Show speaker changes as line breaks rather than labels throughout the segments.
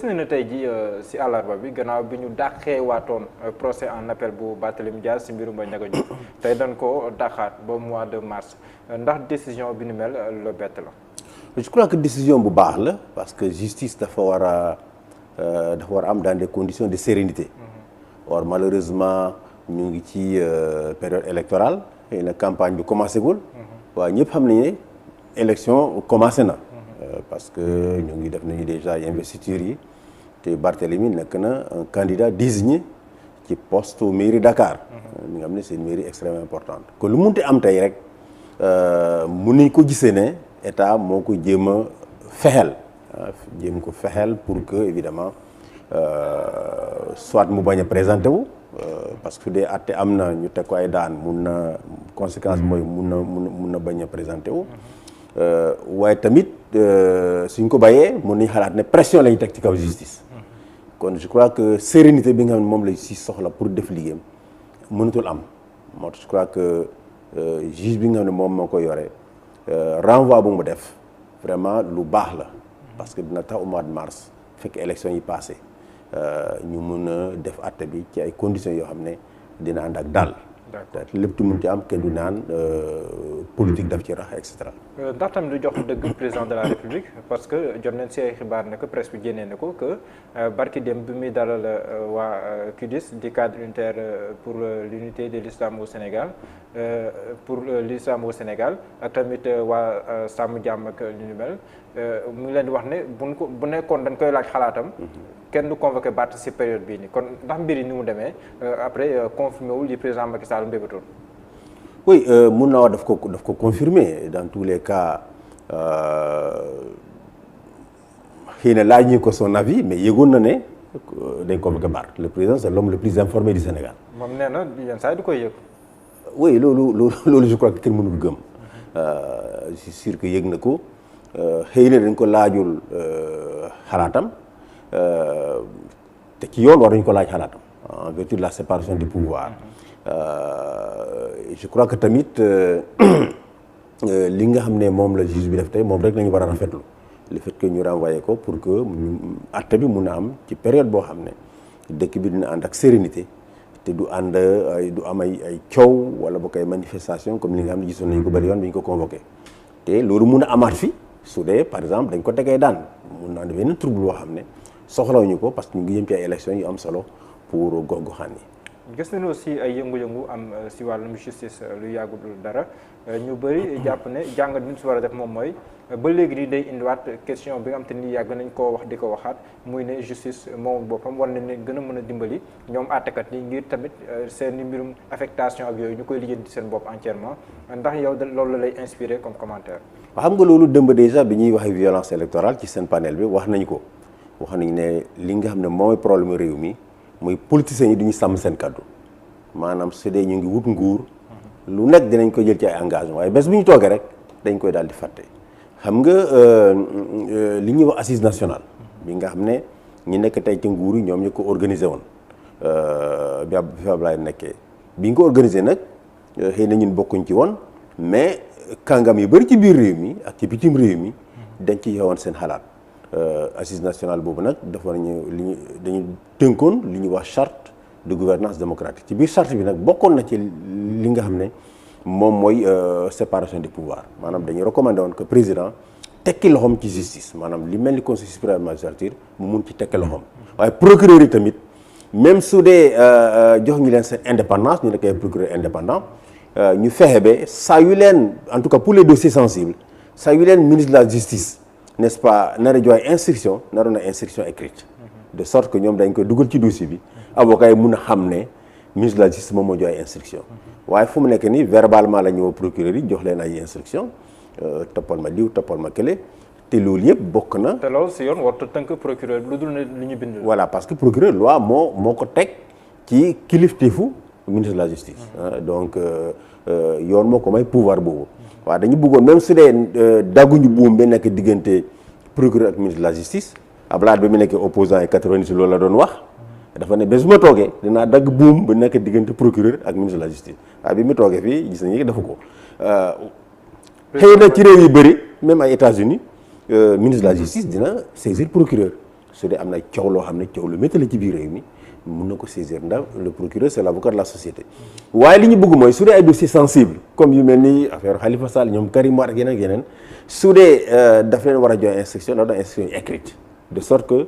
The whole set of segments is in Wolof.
nañu ne tey jii si àllarba bi gannaaw bi ñu dàqee waatoon procès en appel bu Barthélémy Dias si mbirum Ndiaga Diouf tey dañ ko dàqaat ba mois de mars ndax décision bi ni mel la bett la.
je crois que décision bu baax la parce que justice dafa war a am dans des conditions de sérénité. or malheureusement ñu ngi ci période électorale xëy na campagne bi commencé gul. waaye ñëpp xam nañu ne élection commencé na. parce que ñu ngi def nañu déjà investiture yi te Barthélémy nekk na un candidat désigné ci poste mairie Dakar. mi nga xam ne c'est une mairie extrêmement importante. que lu munti am tey rek mun nañ ko gisee ne état moo ko jéem a fexeel jéem ko fexeel pour que évidemment soit mu bañ a présenté wu. parce que su dee àtte am na ñu teg ko ay daan mun na conséquence mooy mun na bañ a présenté wu. waaye tamit suñ ko bàyyee mun nañ xalaat ne pression lañu teg ci kaw justice. kon je crois que sérénité bi nga xam ne moom la justice soxla pour def liggéeyam mënatul am moo tax je crois que juge bi nga xam ne moom moo ko yore renvoi bu mu def vraiment lu baax la. parce que dina tax au mois de mars fekk élection yi passé ñu mun a def àtte bi ci ay conditions yoo xam ne dina ànd ak dal. lépp tu mun ci am kenn du naan politique daf ci rax et cetera.
ndax tamit du jox dëgg président de la république parce que jot nañ si ay xibaar ne que presse bi génnee na ko que barki dem bi muy dalal waa CUDIS di cadre unitaire pour l'unité de l'islam au Sénégal ak tamit waa Sàmm Jàmm ak li ñu mel mu ngi leen di wax ne bu nekkoon dañ koy laaj xalaatam. kenn du convoqué Barth si période bii nii kon ndax mbir yi ni mu demee après confirmé wul li président Macky Sall mbébétoon.
oui mun naa wax daf ko confirmer dans tous les cas xëy na laaj ñu ko son avis mais yëgoon na ne dañ convoqué Barth le président c'est l'homme le plus informé du Sénégal.
moom nee na yenn saa yi du koy yëg.
oui loolu je crois que kenn mënul gëm je suis sûr que yëg na ko xëy na dañ ko laajul xalaatam. te ci yoon war nañu ko laaj xalaatam en vertu de la séparation des pouvoirs je crois que tamit li nga xam ne moom la juge bi def tey moom rek nañu war a rafetlu le fait que ñu renvoyé ko pour que àtte bi mun a am ci période boo xam ne dëkk bi dina ànd ak sérénité te du am ay coow wala boo koy manifestation comme li nga xam ne gisoon nañu ko bari yoon bi ñu ko convoqué te loolu mun a amaat fi su dee par exemple dañ ko tegee daan mun naa def benn trouble boo xam ne soxlawuñu ko parce que ñu ngi jëm ci ay élections yu am solo pour gox-goxaan yi.
gis nañu aussi ay yëngu-yëngu am si wàllum justice lu yàggul dara ñu bëri jàpp ne jàngat bi ñu si war a def moom mooy ba léegi nii day indiwaat question bi nga xam te ni yàgg nañ koo wax di ko waxaat muy ne justice moom boppam war nañ ne gën a mën a dimbali ñoom àttekat yi ngir tamit seen mbirum affectation ak yooyu ñu koy lijjanti seen bopp entièrement ndax yow loolu la lay inspiré comme commentaire.
xam nga loolu dëmb déjà bi ñuy waxee violence électorale ci seen panel bi wax nañu ko. wax nañu ne li nga xam ne mooy problème réew mi mooy politiciens yi duñu sàmm seen kàddu maanaam su dee ñu ngi wut nguur lu nekk dinañ ko jël ci ay engagement waaye bés bu ñu toogee rek dañ koy daal di fàtte. xam nga li ñuy wax assise nationale bi nga xam ne ñi nekk tey ci nguur yi ñoom ñu ko organisé woon bi Abdoulaye nekkee bi nga ko organisé nag xëy na ñun bokkuñ ci woon mais kàngam yu bëri ci biir réew mi ak ci bitim réew mi dañ ci yeewoon seen xalaat. assise nationale boobu nag dafa dañu tënkoon li ñuy wax charte de gouvernance démocratique ci biir charte bi nag bokkoon na ci li nga xam ne moom mooy séparation des pouvoirs maanaam dañuy recommandé woon que président tekki loxoom ci justice maanaam li mel ni conseil supérieur de la magistrature mu mun ci tekki loxoom waaye procureur yi tamit même su dee jox ñu leen seen indépendance ñu nekk ay procureur indépendant ñu fexe ba saa yu leen en tout cas pour les dossiers sensibles saa yu leen ministre de la justice n'est-ce pas nar a joxe instruction naroon na instruction écrite de sorte que ñoom dañ koy dugal ci dossier bi avocat yi mun a xam ne ministre de la justice moom moo joxe instruction waaye fu mu nekk nii verbalement la ñëw procureur yi jox leen ay instruction toppal ma liw toppal ma kële te loolu yëpp bokk na.
te loolu si yoon warut a tënk procureur bi lu dul ne li ñu bind.
voilà parce que procureur loi moo ko teg ci kilifteefu ministre de la justice. donc yoon moo ko may pouvoir boobu. waaw dañu bëggoon même su dee dagguñu buum ba nekk diggante procureur ak ministre de la justice Abdoulaye ba mu nekkee opposant yi 90 loolu la doon wax dafa ne bés bu ma toogee dinaa dagg buum ba nekk diggante procureur ak ministre de la justice waaye bi mu toogee fii gis nañu dafa ko. xëy na ci réew yu bëri même ay États-Unis ministre de la justice dina saisir procureur su dee am na coow loo xam ne coow lu métti la ci biir réew mi mun na ko saisir ndax le procureur c'est l'avocat de la société. waaye li ñu bëgg mooy su dee ay dossiers sensibles comme yu mel ni affaire Khalifa Sall ñoom Karim Wade ak yeneen ak yeneen su dee daf leen war a jox instruction dafa doon instruction écrite de sorte que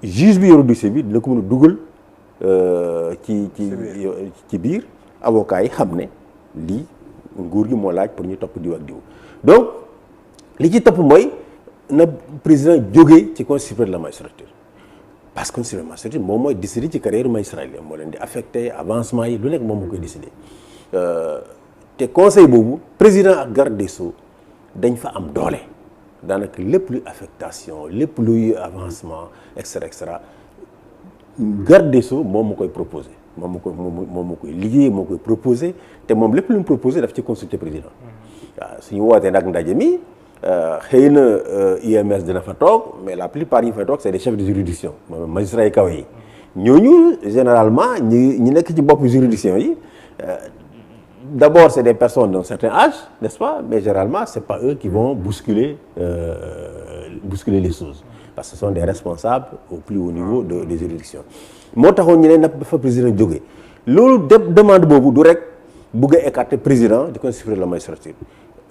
juge bi yoru dossier bi dina ko mën a dugal ci biir avocat yi xam ne lii nguur gi moo laaj pour ñu topp diw ak diw donc li ci topp mooy na président jógee ci conseil supérieur de la magistrature parce que conseil supérieur de la magistrature moom mooy décider ci carrière magistrat yi moo leen di affecté avancement yi lu nekk moom moo koy décider te conseil boobu président ak garde des sceaux dañ fa am doole daanaka lépp luy affectation lépp luy avancement et cetera garde des sceaux moom moo koy proposé moom moo koy liggéey moo koy proposé te moom lépp lu mu proposé daf ci consulter président waaw suñu wootee nag ndaje mi xëy na UMS dina fa toog mais la plupart ñi fay toog c'est des chefs de juridiction magistrats yi kaw yi ñooñu généralement ñi nekk ci bopp juridiction yi d'abord c'est des personnes d'un certain âge n'est-ce pas mais généralement c'est pas eux qui vont bousculer les choses parce que ce sont des responsables au plus haut niveau des juridictions moo taxoon ñu ne na fa président jógee loolu demande boobu du rek bëgg a écarter président du conseil supérieur de la magistrature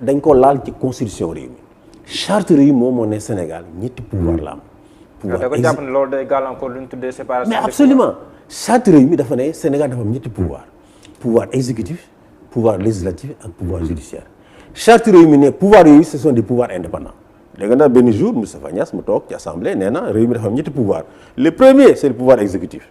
dañ ko laal ci constitution réew mi charte réew moom moo ne Sénégal ñetti pouvoir la am. pouvoir
da ko jàpp ne loolu day gàllankoor lu ñu tuddee séparation.
mais absolument charte réew mi dafa ne Sénégal dafa am ñetti pouvoir exécutif pouvoir législatif ak pouvoir judiciaire charte réew mi ne pouvoir yooyu ce sont des pouvoirs indépendants. dégg naa benn jour Moustapha Niasse mu toog ci assemblée nee na réew mi dafa am ñetti pouvoir le premier c'est le pouvoir exécutif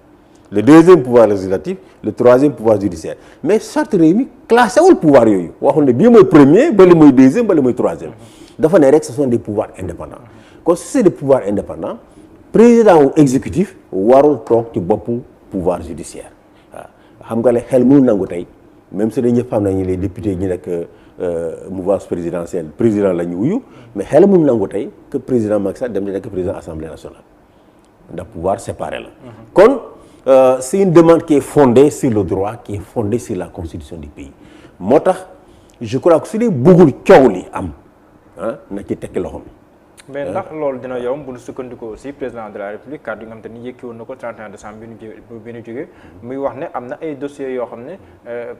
le deuxième pouvoir législatif le troisième pouvoir judiciaire mais charte réew mi classé wul pouvoir yooyu waxul ne bii mooy premier bale mooy deuxième bale mooy troisième dafa ne rek ce sont des pouvoirs indépendants kon si c'est des pouvoirs indépendants président wu exécutif warul toog ci boppu pouvoir judiciaire waaw xam nga le xel mënu nangu tey même si dañ ñëpp xam nañu les députés ñi nekk mouvance présidentielle président la ñu wuyu mais xel mënu nangu tey que président Macky Sall dem di nekk président assemblée nationale ndax pouvoir séparé la kon c'est une demande qui est fondée sur le droit qui est fondée sur la constitution du pays moo tax je crois que su dee bëggul coow li am na ci tekki loxoom.
mais ndax loolu dina yomb bu ñu sukkandikoo aussi président de la république kàddu yi nga xam te ni yëkki woon na ko 31 décembre bi ñu jógee muy wax ne am na ay dossiers yoo xam ne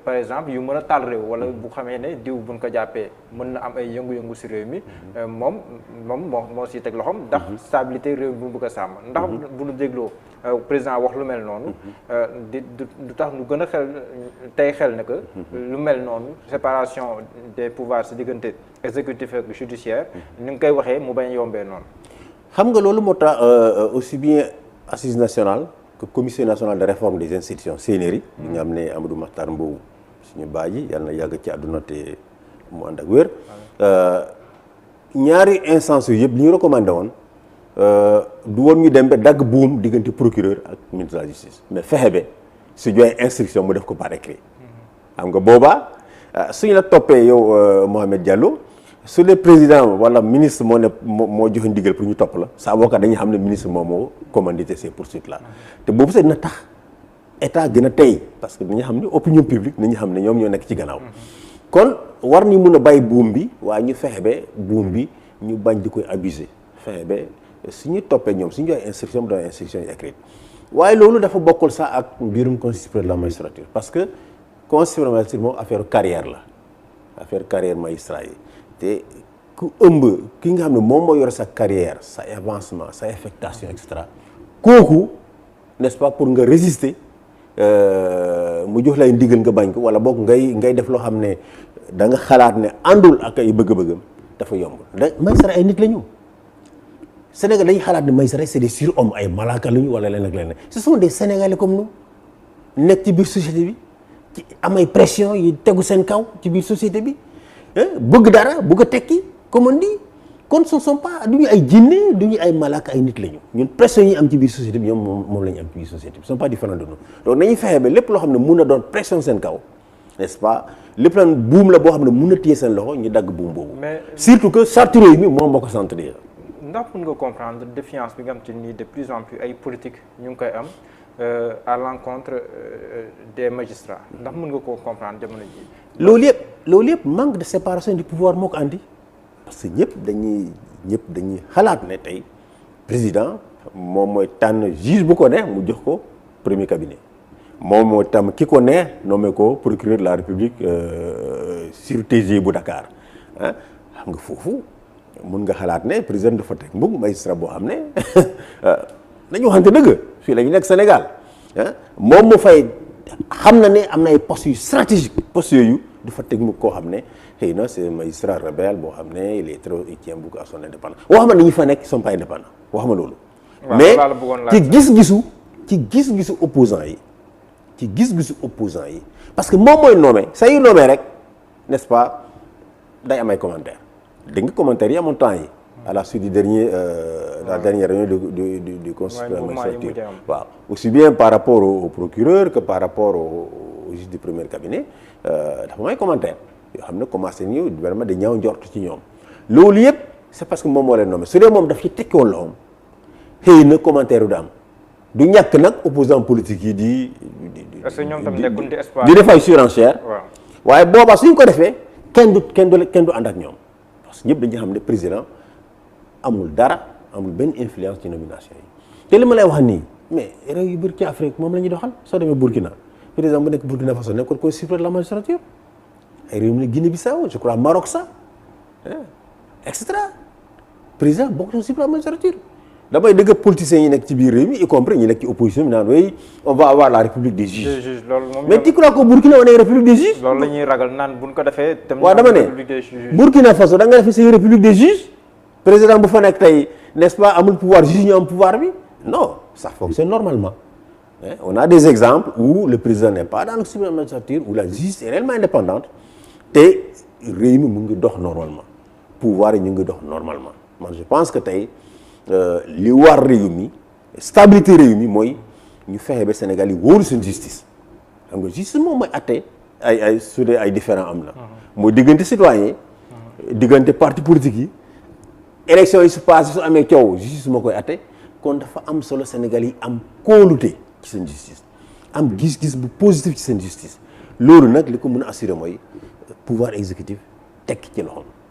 par exemple yu mën a taal réew wala bu xamee ne diw buñ ko jàppee mën na am ay yëngu-yëngu si réew mi moom moo siy teg loxoom ndax stabilité réew mi bu bëgg a sàmm ndax bu ñu dégloo président wax lu mel noonu du tax ñu gën a xel ne que lu mel noonu séparation des pouvoirs si diggante exécutif ak judiciaire ni nga koy waxee mu bañ yombee noonu.
xam nga loolu moo tax aussi bien assise nationale que commission nationale de réforme des institutions CNRI. bi nga xam ne Amadou Mahtar Mbow suñu baay yi yàlla na yàgg ci àdduna te mu ànd ak wér. ñaari instance yooyu yëpp li ñu recommandé woon du woon ñu dem ba dagg buum diggante procureur ak ministre de la justice mais fexe ba su joxee instruction mu def ko par écrit. xam nga boobaa suñu la toppee yow Mohamed Diallo. su dee président wala ministre moo joxe ndigal pour ñu topp la sa avocat dañuy xam ne ministre moom moo commandité ces poursuites là te boobu sax dina tax état gën a tey parce que dañuy xam ne opinion publique nañu xam ne ñoom ñoo nekk ci gannaaw kon war ñu mun a bàyyi buum bi waaye ñu fexe ba buum bi ñu bañ di koy abuser fexe ba suñu toppee ñoom suñu joxe instruction bu doon instruction yi écrite waaye loolu dafa bokkul sax ak mbirum conseil supérieur de la magistrature parce que conseil supérieur de la magistrature moom affaire carrière la affaire carrière magistrat yi te ku ëmb ki nga xam ne moom moo yore sa carrière sa avancement sa affectation et cetera kooku n'est-ce pas pour nga résister mu jox lay ndigal nga bañ ko wala boog ngay def loo xam ne da nga xalaat ne àndul ak ay bëgg-bëggam dafa yomb da magistrat ay nit la ñu Sénégal dañuy xalaat ne magistrat c'est des surhommes ay malaaka la ñu wala leneen ak leneen ce sont des Sénégalais comme nous nekk ci biir société bi ci am ay pression yi tegu seen kaw ci biir société bi bëgg dara bëgg a tekki comme on dit kon ce sont pas du ñu ay jinne du ñu ay malaaka ay nit lañu ñun pression yi am ci biir société bi ñoom moom la ñu am ci biir société bi sont pas différents de nous donc nañuy fexe ba lépp loo xam ne mun na doon pression seen kaw n'est-ce pas lépp lan buum la boo xam ne mun na téye seen loxo ñu dagg buum boobu. surtout que charte réew mi moom moo ko sant déjà.
ndax mun nga comprendre défiance bi nga xam te ni de plus en plus ay politique ñu ngi koy am à l'encontre des magistrats ndax mun nga koo comprendre jamono ji.
loolu yëpp manque de séparation du pouvoir moo ko andi parce que ñëpp dañuy xalaat ne tey président moom mooy tànn juge bu ko ne mu jox ko premier cabinet moom mooy tam ki ko ne nommé ko procureur de la République sur TG bu Dakar ah xam nga foofu mun nga xalaat ne président dafa teg mbug magistrat boo xam ne nañu waxante dëgg fii la ñu nekk Sénégal ah moom mu fay xam na ne am na ay postes yu stratégiques postes yooyu dafa teg mbug koo xam ne xëy na c'est magistrat rebelle boo xam ne il est trop il tient beaucoup à son indépendance waxuma ne ñi fa nekk ils sont pas indépendants waxuma loolu mais ci gis-gisu opposants yi parce que moom mooy nommé saa yu nommé rek n'est-ce pas day am ay commentaires dégg nga commentaires yi amoon temps yi à la suite du dernier la dernière réunion du conseil de la magistrature waaw aussi bien par rapport au procureur que par rapport au juge du premier cabinet dafa am ay commentaires yoo xam ne commencé nañu vraiment da ñaaw njort ci ñoom loolu yëpp c'est parce que moom moo leen nommé su dee moom daf ci tekki woon loxoom xëy na commentaire du am du ñàkk nag opposant politique yi di def ay surenchère waaye boobaa suñ ko defee kenn du ànd ak ñoom parce que ñëpp dañu xam ne président amul benn influence ci nomination yi te li ma lay wax nii mais réew yu bëri ci Afrique moom la ñuy doxal soo demee Burkina président bu nekk Burkina Faso nekkoon ko suprême de la magistrature ay réew mi ne Guinée-Bissau je crois Maroc sax et cetera président bokk na suprême de la magistrature damay dëgg politiciens yi nekk ci biir réew mi y compris ñi nekk ci opposition bi naan oui on va avoir la république des juges. Mais tu crois que Burkina on est république des juges.
loolu la ñuy ragal naan buñ ko defee.
waaw dama ne Burkina Faso da nga def say république des juges président bu fa nekk tey n'est-ce pas amul pouvoir juge ñu am pouvoir bi non ça fonctionne normalement. On a des exemples où le président n'est pas dans le suprême magistrature où la justice est réellement indépendante te réew mi mu ngi dox normalement pouvoir yi ñu ngi dox normalement man je pense que tey. li war réew mi stabilité réew mi mooy ñu fexe ba Sénégal yi wóoru seen justice xam nga justice moom mooy atte ay su dee ay différent am na mooy diggante citoyen diggante parti politique yi élection yi su passé su amee coow justice moo koy atte kon dafa am solo Sénégal yi am kóolute ci seen justice am gis-gis bu positif ci seen justice loolu nag li ko mën a assurer mooy pouvoir exécutif tekki ci loxoom